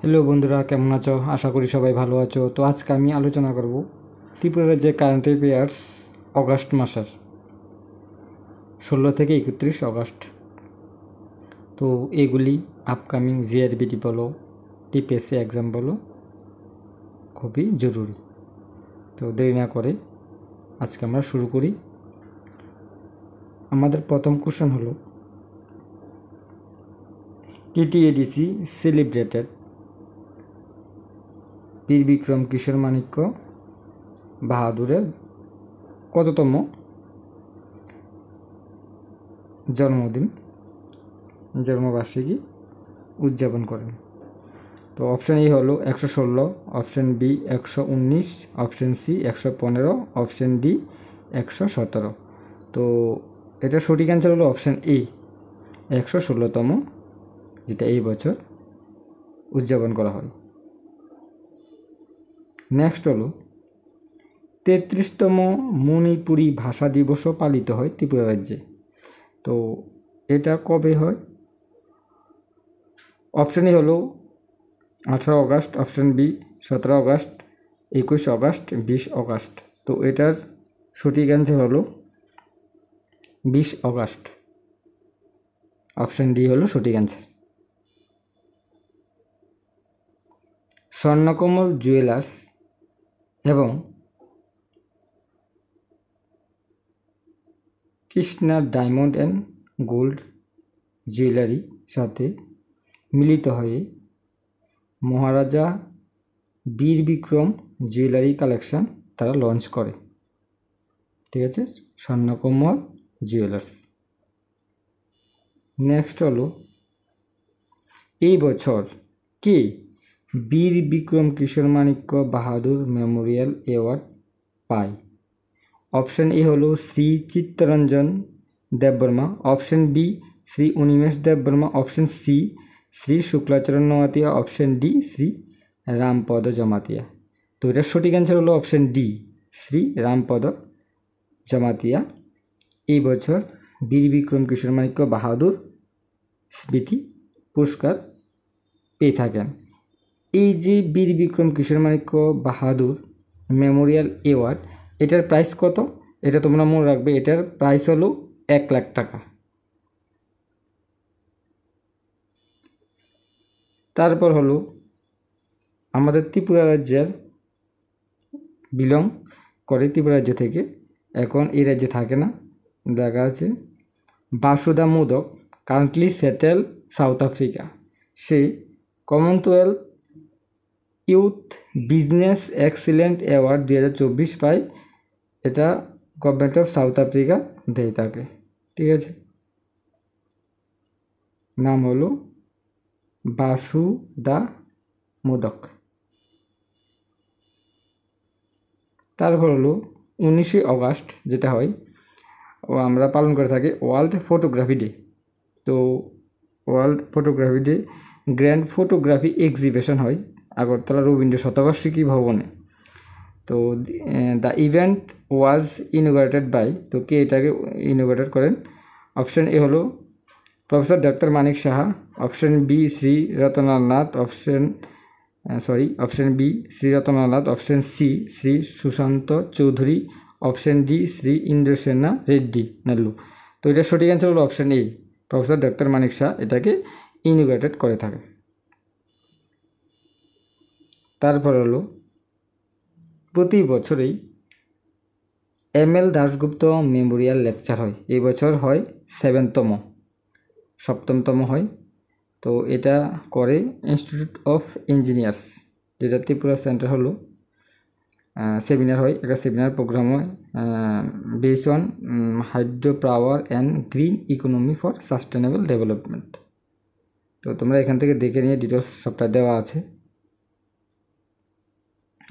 Hello বন্ধুরা, কেমন আছো? আশা করি সবাই ভালো আছো। তো আজকে আমি আলোচনা করব ত্রিপুরার যে কারেন্ট অ্যাফেয়ার্স অগাস্ট মাসের 16 থেকে 31 অগাস্ট। তো এগুলি আপকামিং জিআরবিটি বলো, টিপিএসসি এক্সাম বলো, খুবই জরুরি। তো দেরি না করে আজকে আমরা শুরু করি। আমাদের প্রথম কোশ্চেন হলো, টিটিএডিসি সেলিব্রেটেড বীর বিক্রম কিশোর মাণিক্য বাহাদুরের কততম জন্মবার্ষিকী উদযাপন করেন? তো অপশান এ হলো 116, option B 119, option C 115, option D 117। তো এটা সঠিক অ্যান্সার হলো অপশান এ 116তম, যেটা এই বছর উদযাপন করা হয়। নেক্সট হলো 33তম মণিপুরী ভাষা দিবসও পালিত হয় ত্রিপুরা রাজ্যে। তো এটা কবে হয়? অপশান এ হলো 18 August, option B 17 August, 21 August, 20 August. তো এটার সঠিক অ্যান্সার হলো 20 অগাস্ট। অপশান ডি হলো সঠিক অ্যান্সার। স্বর্ণকমল জুয়েলার্স এবং Krishna diamond and gold jewellery সাথে মিলিত হয়ে মহারাজা বীর বিক্রম জুয়েলারি কালেকশন তারা লঞ্চ করে। ঠিক আছে, স্বর্ণকমল জুয়েলার্স। নেক্সট হলো, এই বছর কে বীর বিক্রম কিশোর মাণিক্য বাহাদুর মেমোরিয়াল অ্যাওয়ার্ড পায়? অপশান এ হলো Shri Chittaranjan Debbarma, option B Shri Animesh Debbarma, option C Shri Shuklacharan Noatia, option D Shri Rampada Jamatia. তো এটার সঠিক অ্যান্সার হলো অপশান ডি শ্রী রামপদ জমাতিয়া এই বছর বীর বিক্রম কিশোর মাণিক্য বাহাদুর স্মৃতি পুরস্কার পেয়ে থাকেন। এই যে বীর বিক্রম কিশোর মাণিক্য বাহাদুর মেমোরিয়াল অ্যাওয়ার্ড, এটার প্রাইস কত? এটা তোমরা মনে রাখবে, এটার প্রাইস হলো 1 লাখ টাকা। তারপর হলো, আমাদের ত্রিপুরা রাজ্যের বিলং করে ত্রিপুরা রাজ্য থেকে, এখন এই রাজ্যে থাকে না, দেখা আছে Basuda Modak currently settle South Africa. সে Commonwealth youth business excellent award 2024 পায়। এটা গভর্নমেন্ট অফ সাউথ আফ্রিকা দেয় তাকে। ঠিক আছে, নাম হলো বাসুদা মোদক। তারপর হলো 19 অগাস্ট, যেটা হয় আমরা পালন করে থাকি ওয়ার্ল্ড ফটোগ্রাফি ডে। তো world photography day grand photography exhibition হয় আগরতলা রবীন্দ্র শতবার্ষিকী ভবনে। তো the event was inaugurated by, তো কে এটাকে ইনোগ্রেটেড করেন? অপশান এ হলো professor doctor Manik Saha, option B Shri Ratanlal Nath, option B Shri Ratanlal Nath, option C Shri Sushanta Chowdhury, option D Shri Indrasena Reddy Nallu. তো এটার সঠিক অ্যান্সার হলো option A professor doctor Manik Shah এটাকে ইনোগ্রেটেড করে থাকে। তারপর হলো, প্রতি বছরেই ML দাশগুপ্ত মেমোরিয়াল লেকচার হয়। এই বছর হয় 7তম হয়। তো এটা করে ইনস্টিটিউট অফ ইঞ্জিনিয়ার্স, যেটা ত্রিপুরা সেন্টার হলো সেমিনার হয়, একটা সেমিনার প্রোগ্রাম হয় based on hydro power and green economy for sustainable development. তো তোমরা এখান থেকে দেখে নিয়ে ডিটেলস সবটা দেওয়া আছে।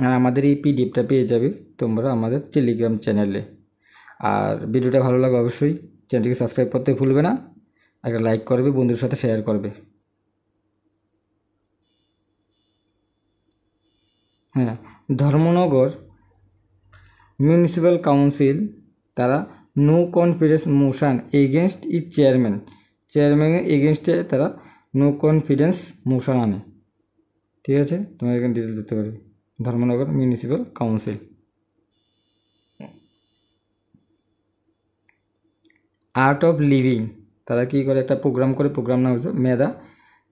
আর আমাদের এই পিডিএফটা পেয়ে যাবে তোমরা আমাদের টেলিগ্রাম চ্যানেলে। আর ভিডিওটা ভালো লাগে অবশ্যই চ্যানেলটিকে সাবস্ক্রাইব করতে ভুলবে না, একটা লাইক করবে, বন্ধুদের সাথে শেয়ার করবে। হ্যাঁ, ধর্মনগর মিউনিসিপ্যাল কাউন্সিল তারা নো কনফিডেন্স মোশন এগেনস্ট ই চেয়ারম্যানের এগেনস্টে তারা নো কনফিডেন্স মোশন আনে। ঠিক আছে, তোমরা এখানে ডিটেলস দেখতে পারবে। Dharmanagar municipal council. Art of living, তারা কী করে, একটা প্রোগ্রাম করে, প্রোগ্রাম নাম হচ্ছে মেধা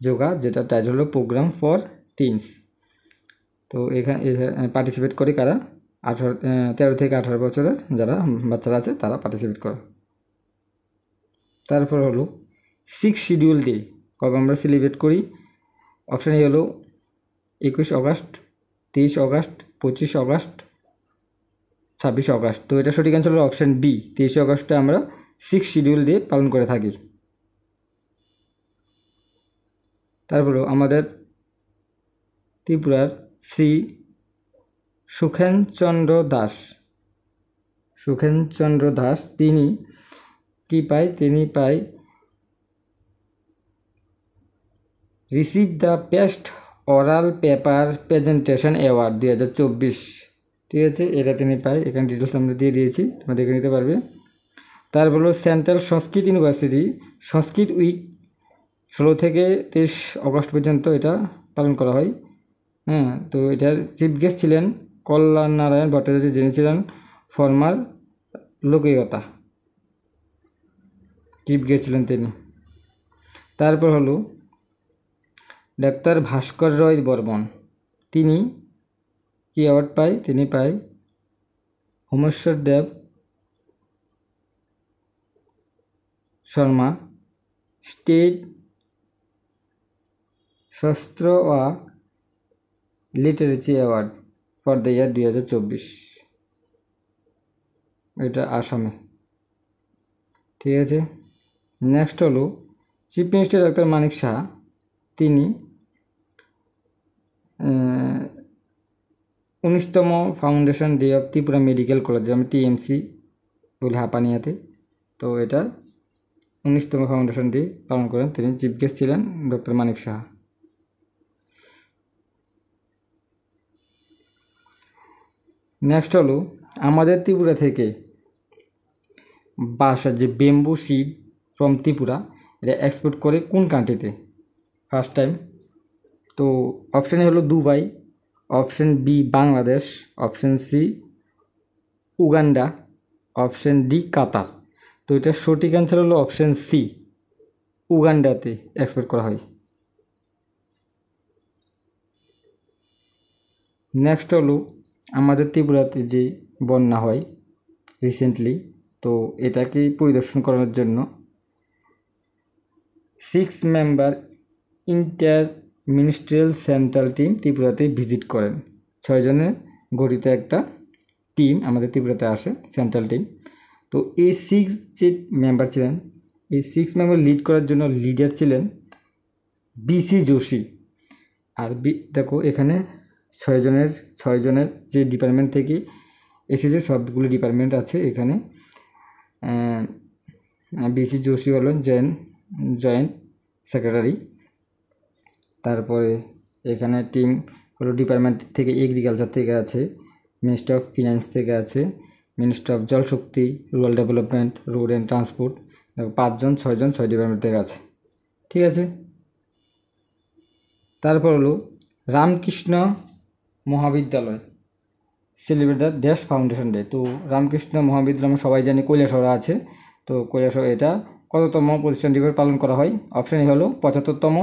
যোগা, যেটা টাইটেল হলো প্রোগ্রাম ফর টিনস। তো এখানে পার্টিসিপেট করে কারা, 13 থেকে 18 বছরের যারা বাচ্চারা আছে তারা পার্টিসিপেট করে। তারপর হলো 6 শিডিউল ডে, কবে আমরা সেলিব্রেট করি। অপশান এ হলো 21 অগাস্ট, 23 অগাস্ট, 25 অগাস্ট, 26 অগাস্ট। তো এটা সঠিক অ্যান্সার হলো অপশান বি, 23 অগাস্টে আমরা 6 শিডিউল ডে পালন করে থাকি। তারপরেও আমাদের ত্রিপুরার শ্রী সুখেনচন্দ্র দাস তিনি কি পায়, তিনি পায় receive the best oral paper presentation award 2024। ঠিক আছে, এটা তিনি পায়, এখানে ডিটেলস আমরা দিয়ে দিয়েছি, তোমরা দেখে নিতে পারবে। তারপর হলো সেন্ট্রাল সংস্কৃত ইউনিভার্সিটি সংস্কৃত উইক 16 থেকে 23 অগস্ট পর্যন্ত এটা পালন করা হয়। হ্যাঁ, তো এটার চিফ গেস্ট ছিলেন কল্যাণ নারায়ণ ভট্টাচার্য, যিনি ছিলেন ফর্মার লোকগীতা, চিফ গেস্ট ছিলেন তিনি। তারপর হলো ডাক্তার ভাস্কর রয় বর্মন, তিনি কি অ্যাওয়ার্ড পায়, তিনি পায় হোমেশ্বর দেব শর্মা স্টেট শাস্ত্র ও literature award for the year 2024, এটা আসামে। ঠিক আছে, নেক্সট হলো chief minister doctor Manik Saha, তিনি 19তম foundation day of Tripura medical college, আমি টিএমসি বলি হাঁপানিয়াতে, তো এটা 19তম ফাউন্ডেশন ডে পালন করেন, তিনি চিফ গেস্ট ছিলেন ডক্টর মানিক সাহা। নেক্সট হলো আমাদের ত্রিপুরা থেকে বাঁশের যে বেম্বু সিড ফ্রম ত্রিপুরা, এটা এক্সপোর্ট করে কোন কান্ট্রিতে ফার্স্ট টাইম। তো অপশান এ হলো Dubai, option B Bangladesh, option C Uganda, option D Qatar. তো এটার সঠিক অ্যান্সার হলো অপশান সি, উগান্ডাতে এক্সপোর্ট করা হয়। নেক্সট হলো আমাদের ত্রিপুরাতে যে বন্যা হয় রিসেন্টলি, তো এটাকে পরিদর্শন করার জন্য 6 member inter ministerial central team ত্রিপুরাতে ভিজিট করেন। 6 জনের গঠিত একটা টিম আমাদের ত্রিপুরাতে আসে, সেন্ট্রাল টিম। তো এই 6 যে মেম্বার ছিলেন, এই 6 মেম্বার লিড করার জন্য লিডার ছিলেন বিসি যোশী। আর দেখো এখানে 6 জনের যে ডিপার্টমেন্ট থেকে এসেছে, সবগুলো ডিপার্টমেন্ট আছে এখানে। বিসি যোশী হলেন জয়েন্ট সেক্রেটারি। তারপরে এখানে টিম হলো ডিপার্টমেন্ট থেকে এগ্রিকালচার থেকে আছে, মিনিস্ট্রি অফ ফিনান্স থেকে আছে, ministry of Jal Shakti, rural development, road and transport. দেখো 5 জন 6 জন 6 ডিপার্টমেন্ট থেকে আছে। ঠিক আছে, তারপর হলো রামকৃষ্ণ মহাবিদ্যালয় সেলিব্রেট দ্য দেশ ফাউন্ডেশন ডে। তো রামকৃষ্ণ মহাবিদ্যালয় আমরা সবাই জানি কৈলাসহরে আছে। তো কৈলাসহর এটা কততম প্রতিষ্ঠান দিবস পালন করা হয়। অপশান এ হলো 75তম,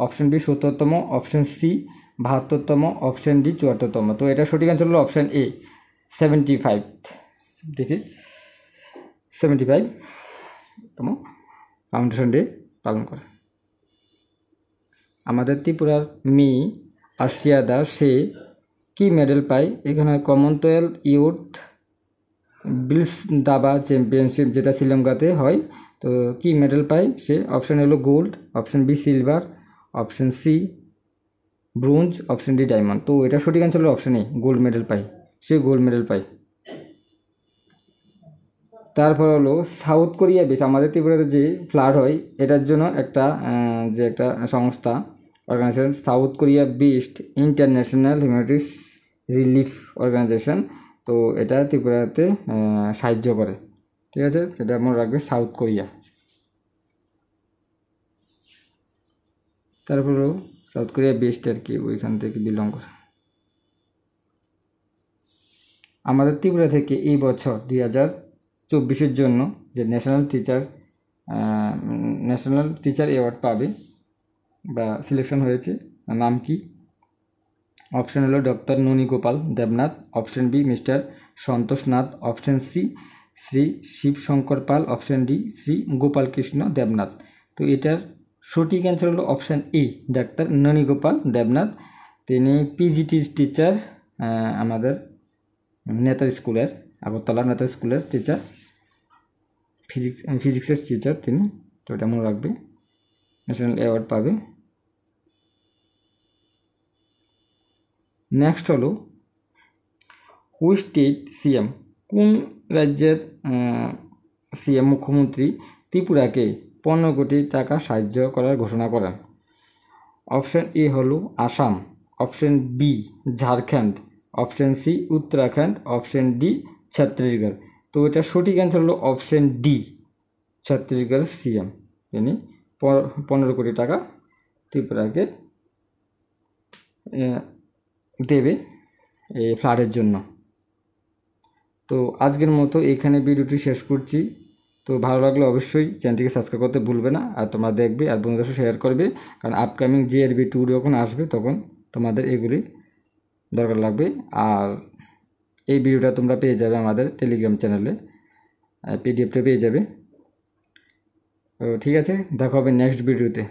অপশান বি 70তম, অপশান সি 72তম, অপশান ডি 74তম। তো এটা সঠিক অ্যান্সার হলো অপশান এ 75। দেখি 75তম ফাউন্ডেশন ডে পালন করে। আমাদের ত্রিপুরার মেয়ে আর্শিয়া দাস, সে কি মেডেল পায়। এখানে কমনওয়েলথ ইউথ বিলস দাবা চ্যাম্পিয়নশিপ, যেটা শ্রীলঙ্কাতে হয়। তো কি মেডেল পায় সে, অপশান হলো gold, option B silver, option C bronze, option D diamond. তো এটা সঠিক অ্যান্সার হলো অপশান এ, গোল্ড মেডেল পায়, সে গোল্ড মেডেল পায়। তারপর হলো সাউথ কোরিয়া বেশ, আমাদের ত্রিপুরাতে যে ফ্লাড হয় এটার জন্য একটা যে একটা সংস্থা organization, South Korea based international humanities relief organization. তো এটা ত্রিপুরাতে সাহায্য করে। ঠিক আছে, সেটা মনে রাখবে, সাউথ কোরিয়া। তারপরেও সাউথ কোরিয়া বেস্ট আর কি, ওইখান থেকে বিলং করে। আমাদের ত্রিপুরা থেকে এই বছর 2024 জন্য যে ন্যাশনাল টিচার অ্যাওয়ার্ড পাবে বা সিলেকশন হয়েছে, নাম কি? অপশন হলো doctor Noni Gopal Debnath, option B mister Santosh Nath, option C Shri Shibshankar Pal, option D Shri Gopal Krishna Debnath. তো এটার সঠিক অ্যান্সার হলো option A, doctor Noni Gopal Debnath. তিনি পিজিটি টিচার, আমাদের নেতার স্কুলের, আগরতলা নেতার স্কুলের টিচার, ফিজিক্সের টিচার তিনি। তো এটা মনে রাখবে, ন্যাশনাল অ্যাওয়ার্ড পাবে। নেক্সট হলো হুইচ স্টেট সিএম, কোন রাজ্যের সিএম মুখ্যমন্ত্রী ত্রিপুরাকে 15 কোটি টাকা সাহায্য করার ঘোষণা করেন? অপশন এ হলো Assam, option B Jharkhand, option C Uttarakhand, option D Chhattisgarh. তো এটা সঠিক অ্যান্সার হলো অপশন ডি, ছত্তিশগড় সিএম। তিনি 15 কোটি টাকা ত্রিপুরাকে দেবে এই ফ্লাডের জন্য। তো আজকের মতো এখানে ভিডিওটি শেষ করছি। তো ভালো লাগলে অবশ্যই চ্যানেলটিকে সাবস্ক্রাইব করতে ভুলবে না, আর তোমরা দেখবে আর বন্ধুদের সাথে শেয়ার করবে, কারণ আপকামিং জিআরবি 2 যখন আসবে তখন তোমাদের এগুলি দরকার লাগবে। আর এই ভিডিওটা তোমরা পেয়ে যাবে আমাদের টেলিগ্রাম চ্যানেলে, পিডিএফটা পেয়ে যাবে। তো ঠিক আছে, দেখা হবে নেক্সট ভিডিওতে।